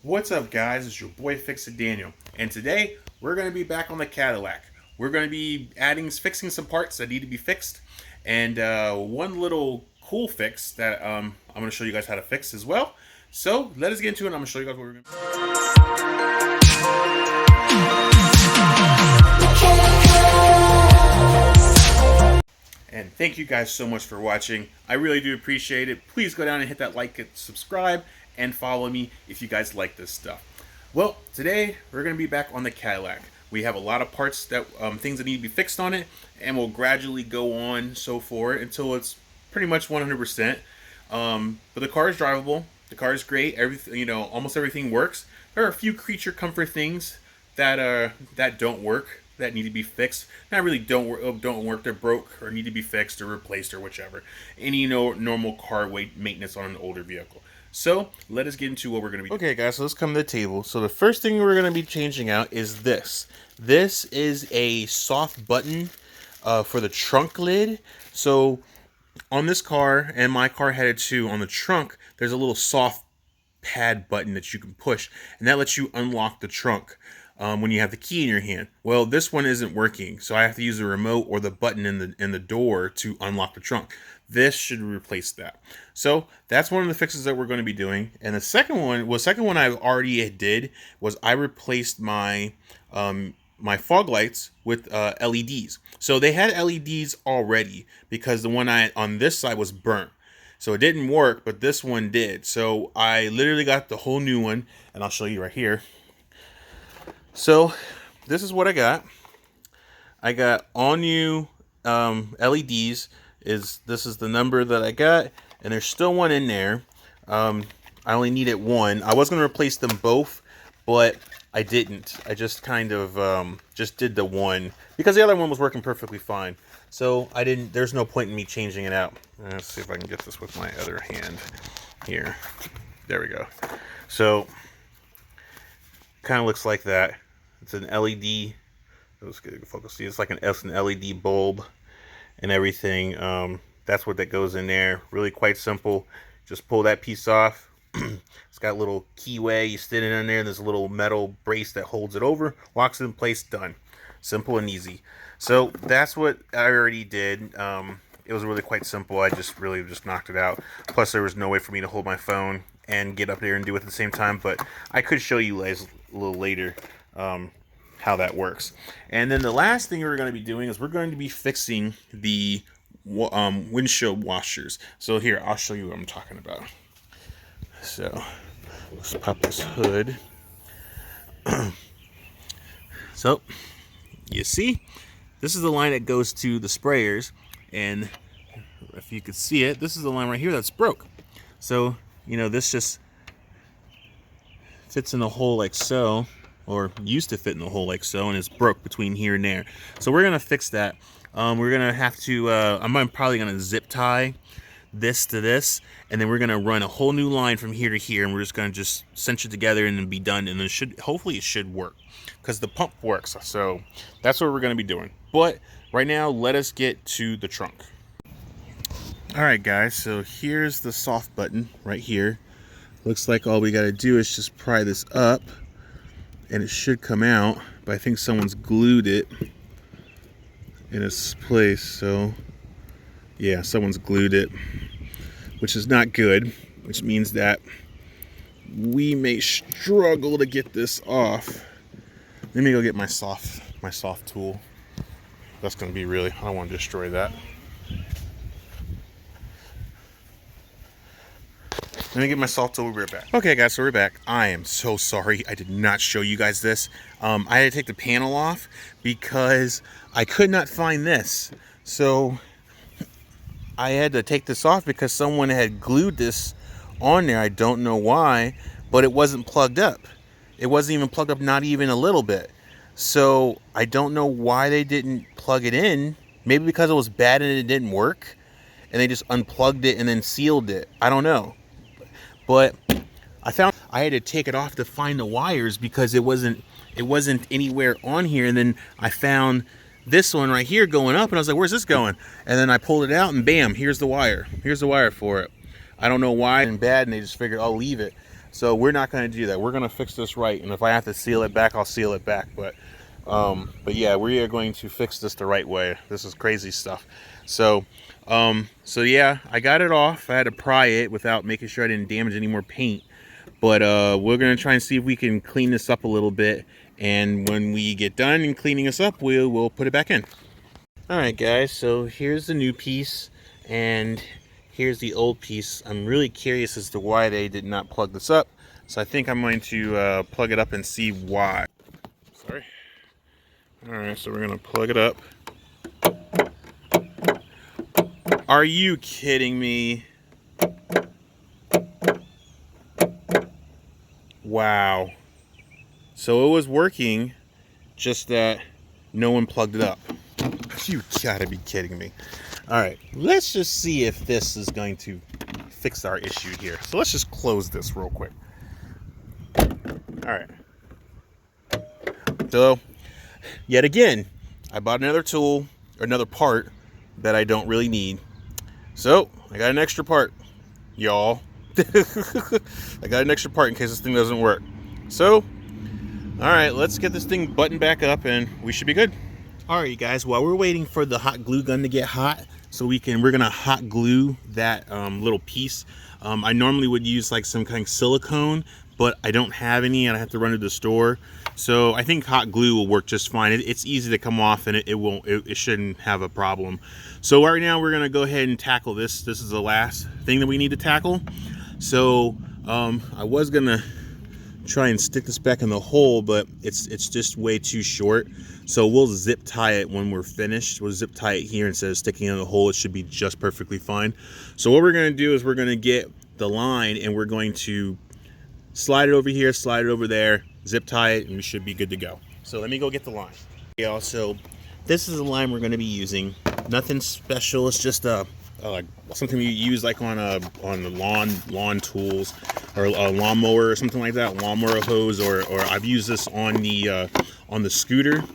What's up, guys? It's your boy Fix It Daniel, and today we're going to be back on the Cadillac. We're going to be fixing some parts that need to be fixed, and one little cool fix that I'm going to show you guys how to fix as well. So let us get into it. I'm going to show you guys what we're going to do. And thank you guys so much for watching. I really do appreciate it. Please go down and hit that like and subscribe and follow me if you guys like this stuff. Well, today we're going to be back on the Cadillac. We have a lot of parts that things that need to be fixed on it, and we'll gradually go on so forth until it's pretty much 100%. But the car is drivable. The car is great. Everything, almost everything works. There are a few creature comfort things that don't work, that need to be fixed. Not really don't work. They're broke or need to be fixed or replaced or whichever. Any normal car maintenance on an older vehicle. So let us get into what we're going to be doing. Okay, guys, so let's come to the table. So the first thing we're going to be changing out is this. This is a soft button for the trunk lid. So on this car, and my car had it too, on the trunk, there's a little soft pad button that you can push, and that lets you unlock the trunk when you have the key in your hand. Well, this one isn't working, so I have to use the remote or the button in the door to unlock the trunk. This should replace that. So that's one of the fixes that we're going to be doing. And the second one I already did was I replaced my my fog lights with LEDs. So they had LEDs already because the one on this side was burnt. So it didn't work, but this one did. So I literally got the whole new one, and I'll show you right here. So this is what I got. I got all new LEDs. This is the number that I got, and there's still one in there. I only needed one. I was going to replace them both, but I didn't. I just kind of just did the one because the other one was working perfectly fine. So I didn't. There's no point in me changing it out. Let's see if I can get this with my other hand here. There we go. So kind of looks like that. It's an LED. Let's get a focus. See, it's like an LED bulb and everything. That's what that goes in there. Really quite simple. Just pull that piece off. It's got a little keyway. You stick it in there, and there's a little metal brace that holds it over, locks it in place. Done. Simple and easy. So that's what I already did. It was really quite simple. I just knocked it out. Plus, there was no way for me to hold my phone and get up there and do it at the same time. But I could show you guys a little later how that works. And then the last thing we're going to be doing is we're going to be fixing the windshield washers. So here, I'll show you what I'm talking about. So let's pop this hood. So you see, this is the line that goes to the sprayers, and if you could see it, this is the line right here that's broke. So this just fits in the hole like so, or used to fit in the hole like so, and it's broke between here and there. So we're gonna fix that. We're gonna have to I'm probably gonna zip tie this to this, and then we're gonna run a whole new line from here to here, and we're just gonna cinch it together and then be done, and then hopefully it should work because the pump works. So that's what we're gonna be doing. But right now, let us get to the trunk. All right, guys, so here's the soft button right here. Looks like all we gotta do is just pry this up and it should come out, but I think someone's glued it in its place. So yeah, someone's glued it, which is not good, which means that we may struggle to get this off. Let me go get my soft tool. That's going to be I don't want to destroy that. Let me get my soft tool. We'll be right back. Okay, guys, so we're back. I am so sorry I did not show you guys this. I had to take the panel off because I could not find this. So I had to take this off because someone had glued this on there. I don't know why, but it wasn't plugged up. It wasn't even plugged up, not even a little bit. So I don't know why they didn't plug it in. Maybe because it was bad and it didn't work, and they just unplugged it and then sealed it. I don't know. But I found I had to take it off to find the wires because it wasn't anywhere on here. And then I found this one right here going up, and I was like, where's this going? And then I pulled it out, and bam, here's the wire. Here's the wire for it. I don't know why and bad, and they just figured I'll leave it. So we're not going to do that. We're going to fix this right, and if I have to seal it back, I'll seal it back. But yeah, we are going to fix this the right way. This is crazy stuff. So yeah, I got it off. I had to pry it without making sure I didn't damage any more paint. But we're going to try and see if we can clean this up a little bit. And when we get done in cleaning this up, we'll put it back in. All right, guys, so here's the new piece, and here's the old piece. I'm really curious as to why they did not plug this up. So I think I'm going to plug it up and see why. Sorry. All right, so we're going to plug it up. Are you kidding me? Wow. So it was working, just that no one plugged it up. You gotta be kidding me. All right, let's just see if this is going to fix our issue here. So let's just close this real quick. All right. So, yet again, I bought another tool, or another part that I don't really need. So, I got an extra part, y'all. I got an extra part in case this thing doesn't work. So, all right, let's get this thing buttoned back up and we should be good. All right, you guys, while we're waiting for the hot glue gun to get hot, so we're gonna hot glue that little piece. I normally would use like some kind of silicone, but I don't have any and I have to run to the store. So I think hot glue will work just fine. It's easy to come off and it shouldn't have a problem. So right now we're gonna go ahead and tackle this. This is the last thing that we need to tackle. So I was gonna try and stick this back in the hole, but it's just way too short. So we'll zip tie it when we're finished. We'll zip tie it here instead of sticking it in the hole. It should be just perfectly fine. So what we're going to do is we're going to get the line and we're going to slide it over here, slide it over there, zip tie it, and we should be good to go. So let me go get the line. Yeah, so this is the line we're going to be using. Nothing special. It's just something you use like on the lawn tools, or a lawnmower or something like that, lawnmower hose, or I've used this on the scooter.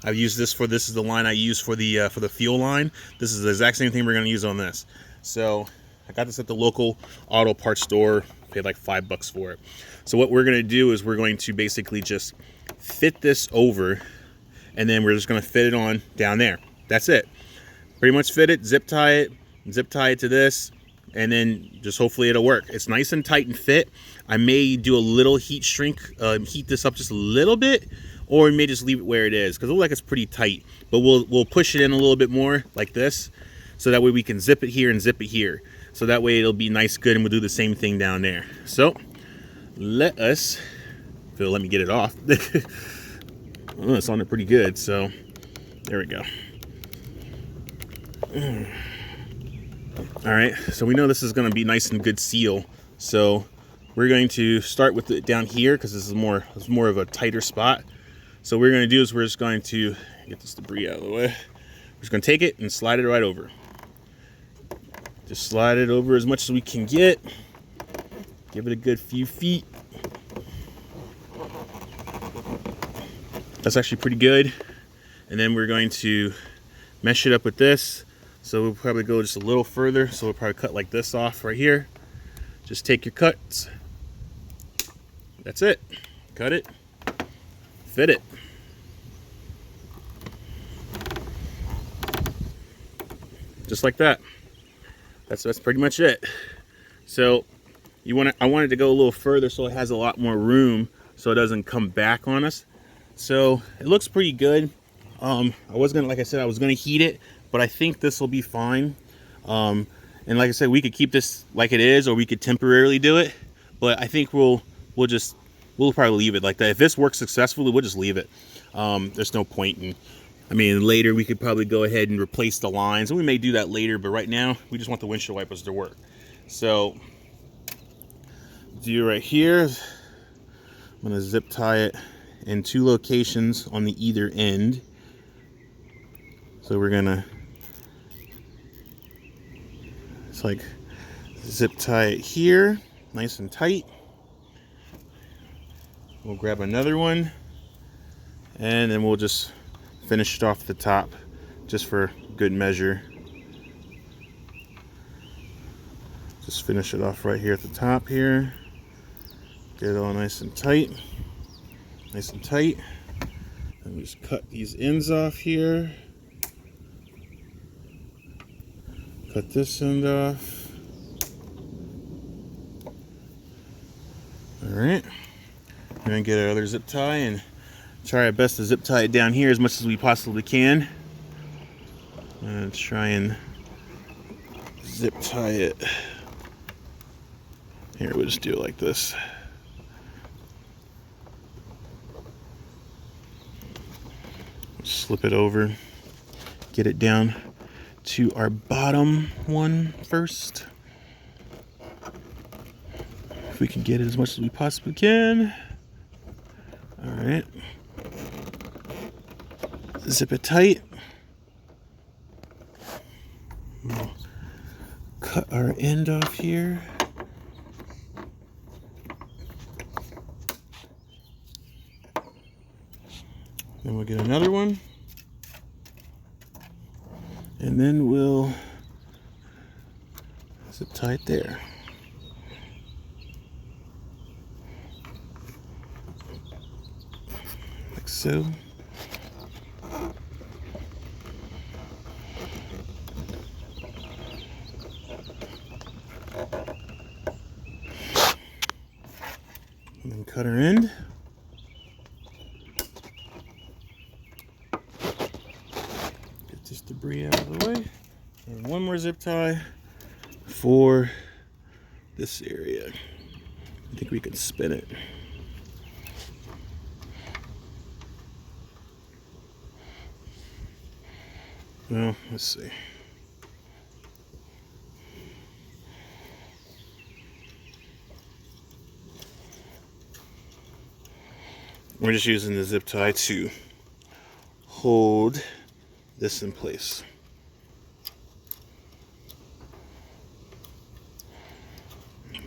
I've used this is the line I use for the fuel line. This is the exact same thing we're going to use on this. So I got this at the local auto parts store, paid like $5 for it. So what we're going to do is we're going to basically just fit this over, and then we're just going to fit it on down there. That's it. Pretty much fit it, zip tie it to this, and then just hopefully it'll work. It's nice and tight and fit. I may do a little heat shrink, heat this up just a little bit, or we may just leave it where it is because it looks like it's pretty tight. But we'll push it in a little bit more like this, so that way we can zip it here and zip it here. So that way it'll be nice, good, and we'll do the same thing down there. So let me get it off. Oh, it's on it pretty good. So there we go. All right, so we know this is going to be nice and good seal. So we're going to start with it down here because this is more of a tighter spot. So what we're going to do is we're just going to get this debris out of the way. We're just going to take it and slide it right over. Just slide it over as much as we can get. Give it a good few feet. That's actually pretty good. And then we're going to mesh it up with this. So we'll probably go just a little further. So we'll probably cut like this off right here. Just take your cuts. That's it. Cut it. Fit it. Just like that. That's pretty much it. So I wanted to go a little further so it has a lot more room so it doesn't come back on us. So it looks pretty good. Like I said, I was gonna heat it, but I think this will be fine. And like I said, we could keep this like it is, or we could temporarily do it. But I think we'll probably leave it like that. If this works successfully, we'll just leave it. There's no point in. I mean, later we could probably go ahead and replace the lines, and we may do that later. But right now, we just want the windshield wipers to work. So, do right here. I'm gonna zip tie it in 2 locations on the either end. So we're gonna, it's like zip tie it here, nice and tight. We'll grab another one, and then we'll just finish it off the top, just for good measure. Just finish it off right here at the top here. Get it all nice and tight. Nice and tight. And we just cut these ends off here. Cut this end off. Alright. We're going to get our other zip tie and try our best to zip tie it down here as much as we possibly can. And try and zip tie it. Here, we'll just do it like this. Slip it over. Get it down to our bottom one first. If we can get it as much as we possibly can. Alright. Zip it tight. We'll cut our end off here. Then we'll get another one. And then we'll zip tie it there. Like so. And then cut our end. Get this debris out of the way. And one more zip tie for this area. I think we can spin it. Well, let's see. We're just using the zip tie to hold this in place.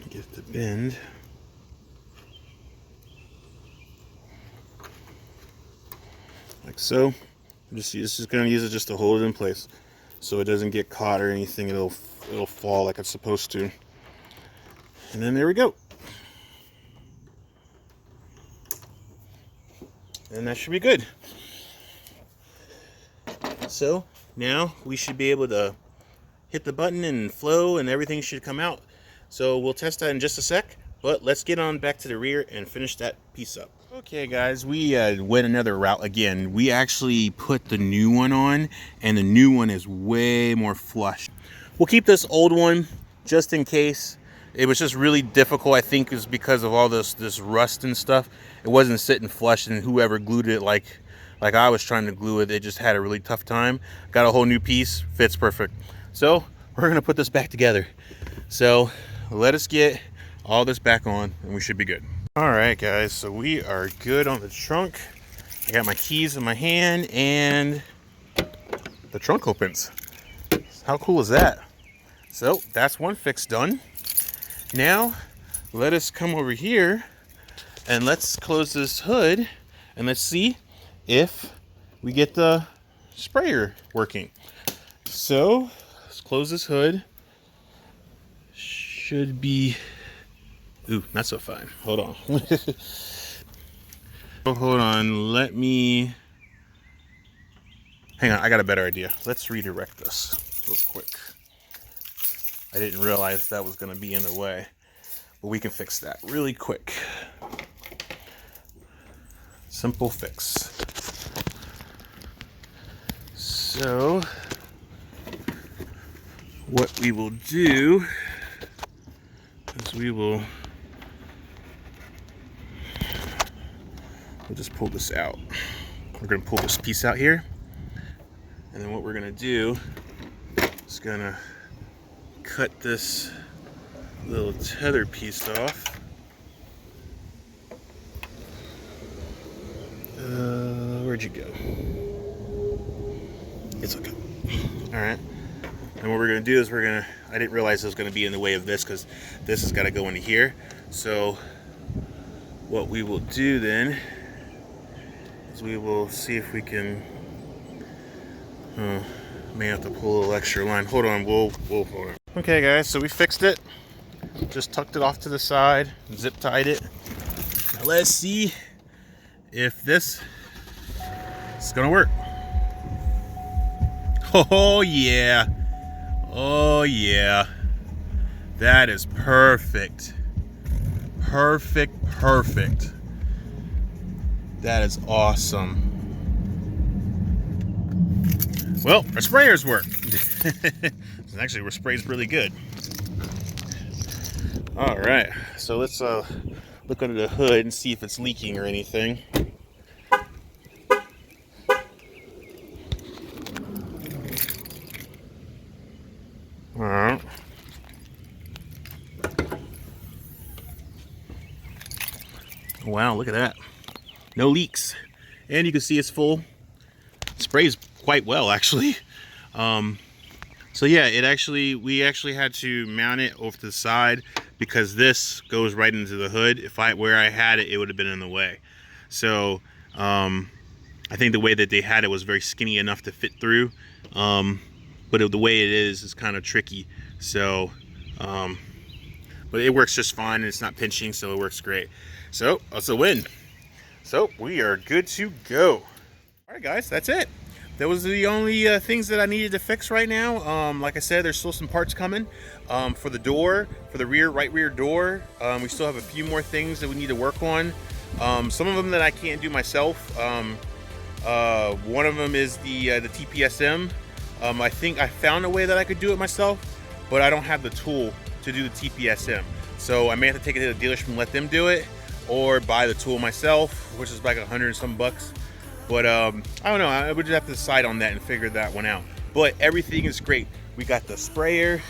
Get it to bend. Like so. I'm just going to use it just to hold it in place so it doesn't get caught or anything. It'll fall like it's supposed to. And then there we go. And that should be good. So now we should be able to hit the button and flow and everything should come out. So we'll test that in just a sec, but let's get on back to the rear and finish that piece up. Okay guys, we went another route again. We actually put the new one on and the new one is way more flush. We'll keep this old one just in case. It was just really difficult, I think, is because of all this rust and stuff. It wasn't sitting flush, and whoever glued it like I was trying to glue it, they just had a really tough time. Got a whole new piece, fits perfect. So we're gonna put this back together. So let us get all this back on and we should be good. All right guys, so we are good on the trunk. I got my keys in my hand and the trunk opens. How cool is that? So that's one fix done. Now let us come over here and let's close this hood and let's see if we get the sprayer working. So let's close this hood. Should be, ooh, not so fine. Hold on. Oh, hold on, let me, hang on, I got a better idea. Let's redirect this real quick. I didn't realize that was gonna be in the way, but we can fix that really quick. Simple fix. So, what we will do is we'll just pull this out. We're gonna pull this piece out here, and then what we're gonna do is gonna cut this little tether piece off. Where'd you go? It's okay. All right. And what we're gonna do is I didn't realize it was gonna be in the way of this because this has gotta go into here. So what we will do then is we will see if we can, may have to pull a little extra line. Hold on, we'll hold on. Okay guys, so we fixed it. Just tucked it off to the side, zip tied it. Let's see if this is gonna work. Oh yeah. Oh yeah. That is perfect. Perfect, perfect. That is awesome. Well, our sprayers work. Actually, our spray's really good. All right, so let's look under the hood and see if it's leaking or anything. All right. Wow, look at that. No leaks. And you can see it's full. It sprays quite well, actually. So yeah, we actually had to mount it over to the side because this goes right into the hood. Where I had it, it would have been in the way. So I think the way that they had it was very skinny enough to fit through. But the way it is kind of tricky. So, but it works just fine and it's not pinching, so it works great. So that's a win. So we are good to go. All right, guys, that's it. That was the only things that I needed to fix right now. Like I said, there's still some parts coming for the door, for the right rear door. We still have a few more things that we need to work on. Some of them that I can't do myself. One of them is the TPSM. I think I found a way that I could do it myself, but I don't have the tool to do the TPSM. So I may have to take it to the dealership and let them do it, or buy the tool myself, which is like $100 and some bucks. But I don't know, I would just have to decide on that and figure that one out. But everything is great. We got the sprayer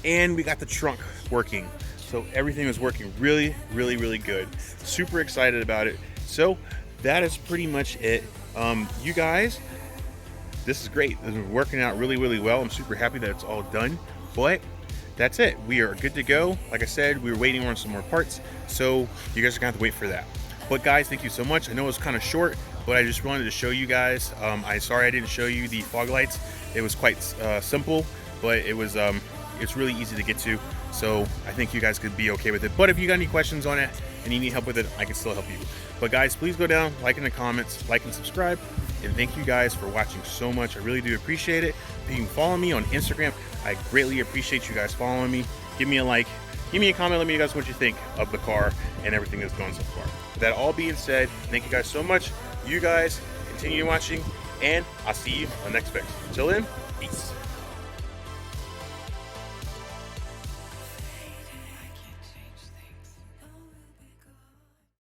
and we got the trunk working. So everything is working really, really, really good. Super excited about it. So that is pretty much it. You guys, this is great. This is working out really, really well. I'm super happy that it's all done. But that's it. We are good to go. Like I said, we were waiting on some more parts. So you guys are gonna have to wait for that. But guys, thank you so much. I know it was kind of short, but I just wanted to show you guys. I'm sorry I didn't show you the fog lights. It was quite simple, but it's really easy to get to. So I think you guys could be okay with it. But if you got any questions on it and you need help with it, I can still help you. But guys, please go down, like in the comments, like and subscribe. And thank you guys for watching so much. I really do appreciate it. If you can follow me on Instagram, I greatly appreciate you guys following me. Give me a like, give me a comment, let me know guys what you think of the car and everything that's going so far. With that all being said, thank you guys so much. You guys continue watching, and I'll see you on the next fix. Until then, peace.